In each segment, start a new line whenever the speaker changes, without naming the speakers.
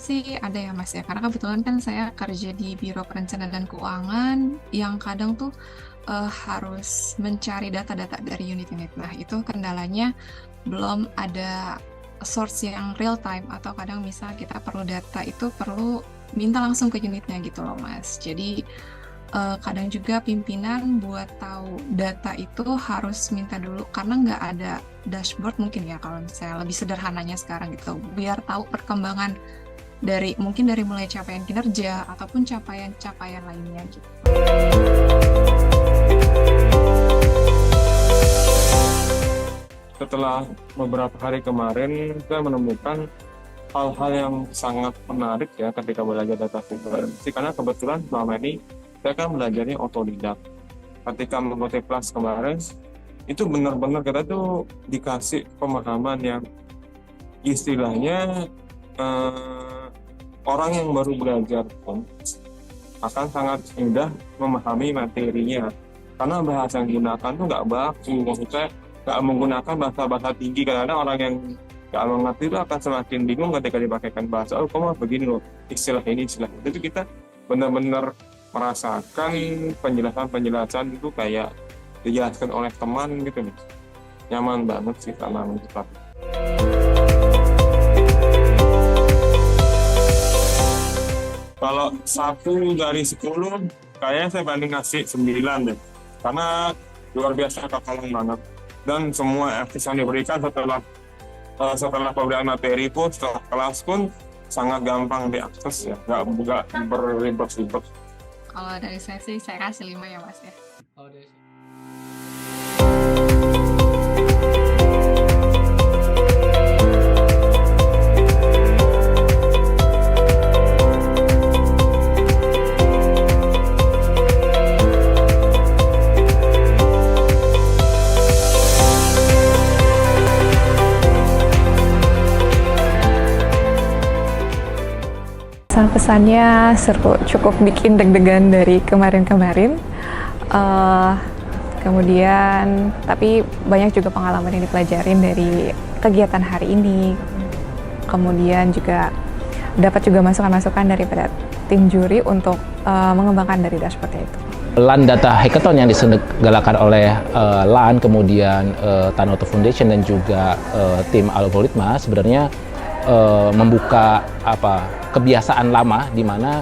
sih ada ya Mas ya, karena kebetulan kan saya kerja di Biro Perencanaan dan Keuangan yang kadang tuh harus mencari data-data dari unit-unit. Nah, itu kendalanya belum ada source yang real time atau kadang misal kita perlu data itu perlu minta langsung ke unitnya gitu loh Mas. Jadi kadang juga pimpinan buat tahu data itu harus minta dulu karena nggak ada dashboard mungkin ya kalau misalnya lebih sederhananya sekarang gitu biar tahu perkembangan dari mungkin dari mulai capaian kinerja ataupun capaian-capaian lainnya gitu.
Setelah beberapa hari kemarin, saya menemukan hal-hal yang sangat menarik ya ketika belajar data visualisasi. Karena kebetulan selama ini saya kan belajarnya otodidak. Ketika mengikuti kelas kemarin, itu benar-benar kita tuh dikasih pemahaman yang istilahnya orang yang baru belajar pun akan sangat mudah memahami materinya. Karena bahasa yang digunakan tuh nggak baku, maksudnya nggak menggunakan bahasa-bahasa tinggi. Kadang-kadang orang yang nggak mengerti itu akan semakin bingung ketika dipakaikan bahasa, oh kamu begini loh, istilah ini, istilah itu. Jadi kita benar-benar merasakan penjelasan-penjelasan itu kayak dijelaskan oleh teman gitu nih. Nyaman banget sih sama kita. Kalau 1 dari 10, kayaknya saya banding ngasih 9 deh. Karena luar biasa kepalang banget. Dan semua akses yang diberikan setelah pemberian materi pun, setelah kelas pun sangat gampang diakses ya. Nggak berribet-ribet.
Kalau dari saya sih saya kasih 5 ya Mas ya.
Pesannya seru, cukup bikin deg-degan dari kemarin-kemarin. Kemudian, tapi banyak juga pengalaman yang dipelajarin dari kegiatan hari ini. Kemudian juga dapat juga masukan-masukan daripada tim juri untuk mengembangkan dari dashboardnya itu.
LAN Data Hackathon yang diselenggarakan oleh LAN, kemudian Tanoto Foundation dan juga tim algoritma sebenarnya membuka kebiasaan lama di mana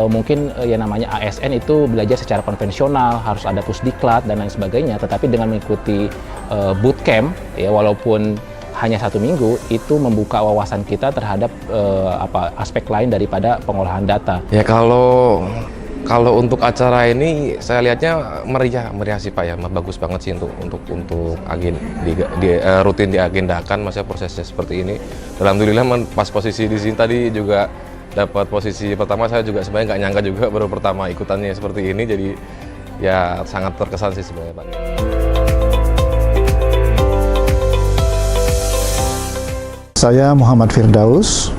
mungkin yang namanya ASN itu belajar secara konvensional, harus ada pusdiklat dan lain sebagainya, tetapi dengan mengikuti bootcamp ya walaupun hanya 1 minggu itu membuka wawasan kita terhadap aspek lain daripada pengolahan data.
Ya kalau untuk acara ini saya lihatnya meriah sih Pak ya, bagus banget sih untuk rutin diagendakan masa prosesnya seperti ini. Alhamdulillah pas posisi di sini tadi juga dapat posisi pertama, saya juga sebenarnya nggak nyangka juga baru pertama ikutannya seperti ini, jadi ya sangat terkesan sih sebenarnya Pak.
Saya Muhammad Firdaus,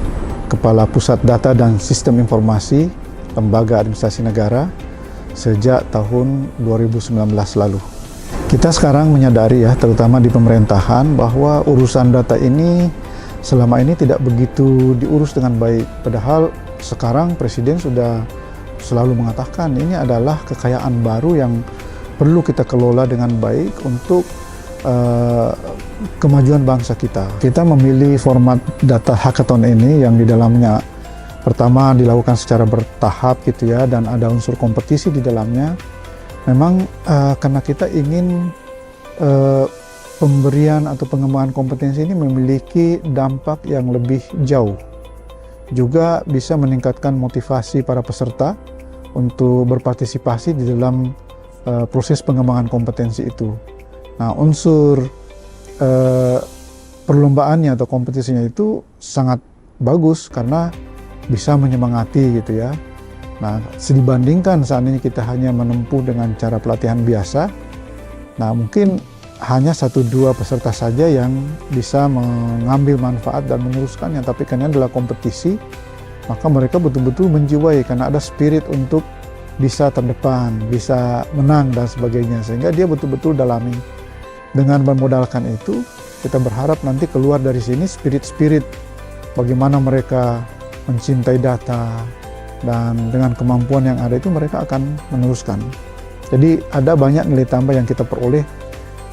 Kepala Pusat Data dan Sistem Informasi Lembaga Administrasi Negara sejak tahun 2019 lalu. Kita sekarang menyadari ya, terutama di pemerintahan, bahwa urusan data ini selama ini tidak begitu diurus dengan baik. Padahal sekarang Presiden sudah selalu mengatakan ini adalah kekayaan baru yang perlu kita kelola dengan baik untuk kemajuan bangsa kita. Kita memilih format data hackathon ini yang di dalamnya pertama dilakukan secara bertahap gitu ya, dan ada unsur kompetisi di dalamnya. Memang karena kita ingin pemberian atau pengembangan kompetensi ini memiliki dampak yang lebih jauh, juga bisa meningkatkan motivasi para peserta untuk berpartisipasi di dalam proses pengembangan kompetensi itu. Nah, unsur perlombaannya atau kompetisinya itu sangat bagus karena bisa menyemangati gitu ya. Nah, dibandingkan saat ini kita hanya menempuh dengan cara pelatihan biasa, nah mungkin hanya 1-2 peserta saja yang bisa mengambil manfaat dan meneruskannya, tapi karena adalah kompetisi, maka mereka betul-betul menjiwai karena ada spirit untuk bisa terdepan, bisa menang dan sebagainya, sehingga dia betul-betul dalami. Dengan bermodalkan itu, kita berharap nanti keluar dari sini spirit-spirit bagaimana mereka mencintai data, dan dengan kemampuan yang ada itu mereka akan meneruskan. Jadi ada banyak nilai tambah yang kita peroleh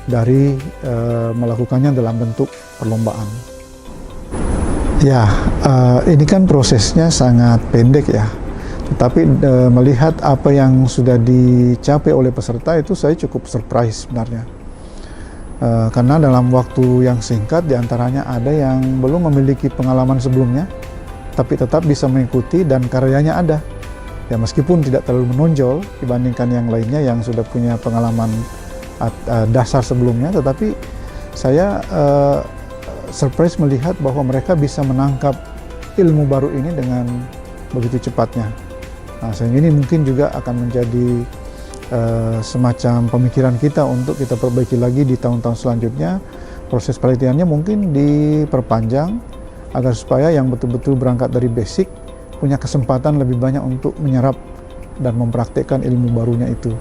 dari melakukannya dalam bentuk perlombaan. Ya, ini kan prosesnya sangat pendek ya. Tetapi melihat apa yang sudah dicapai oleh peserta itu saya cukup surprise sebenarnya. Karena dalam waktu yang singkat diantaranya ada yang belum memiliki pengalaman sebelumnya, tapi tetap bisa mengikuti dan karyanya ada. Ya meskipun tidak terlalu menonjol dibandingkan yang lainnya yang sudah punya pengalaman dasar sebelumnya, tetapi saya surprise melihat bahwa mereka bisa menangkap ilmu baru ini dengan begitu cepatnya. Nah, sehingga ini mungkin juga akan menjadi semacam pemikiran kita untuk kita perbaiki lagi di tahun-tahun selanjutnya. Proses pelatihannya mungkin diperpanjang agar supaya yang betul-betul berangkat dari basic punya kesempatan lebih banyak untuk menyerap dan mempraktikkan ilmu barunya itu.